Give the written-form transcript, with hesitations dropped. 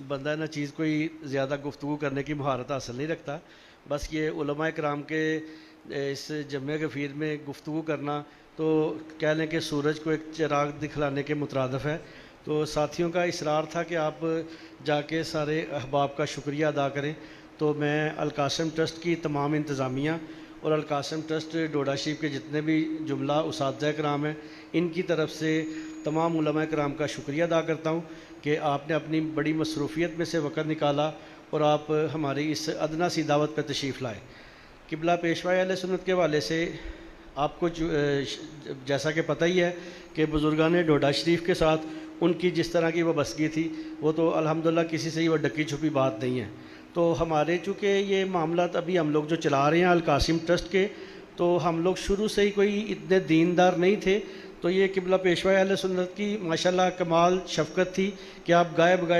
بندہ نہ چیز کوئی زیادہ گفتگو کرنے کی مہارت حاصل نہیں رکھتا، بس یہ علماء کرام کے اس جمعہ غفیر میں گفتگو کرنا تو کہہ لیں کہ سورج کو ایک چراغ دکھلانے کے مترادف ہے۔ تو ساتھیوں کا اصرار تھا کہ آپ جا کے سارے احباب کا شکریہ ادا کریں، تو میں القاسم ٹرسٹ کی تمام انتظامیہ اور القاسم ٹرسٹ ڈوڈا شریف کے جتنے بھی جملہ اساتذہ کرام ہیں، ان کی طرف سے تمام علماء کرام کا شکریہ ادا کرتا ہوں کہ آپ نے اپنی بڑی مصروفیت میں سے وقت نکالا اور آپ ہماری اس ادنیٰ سی دعوت پہ تشریف لائے۔ قبلہ پیشوائی اہل سنت کے حوالے سے آپ کو جیسا کہ پتہ ہی ہے کہ بزرگان ڈوڈا شریف کے ساتھ ان کی جس طرح کی وابستگی تھی وہ تو الحمدللہ کسی سے ہی وہ ڈکی چھپی بات نہیں ہے۔ تو ہمارے چونکہ یہ معاملات ابھی ہم لوگ جو چلا رہے ہیں القاسم ٹرسٹ کے، تو ہم لوگ شروع سے ہی کوئی اتنے دیندار نہیں تھے، تو یہ قبلہ پیشوائی اہل سنت کی ماشاءاللہ کمال شفقت تھی کہ آپ گائے بگائے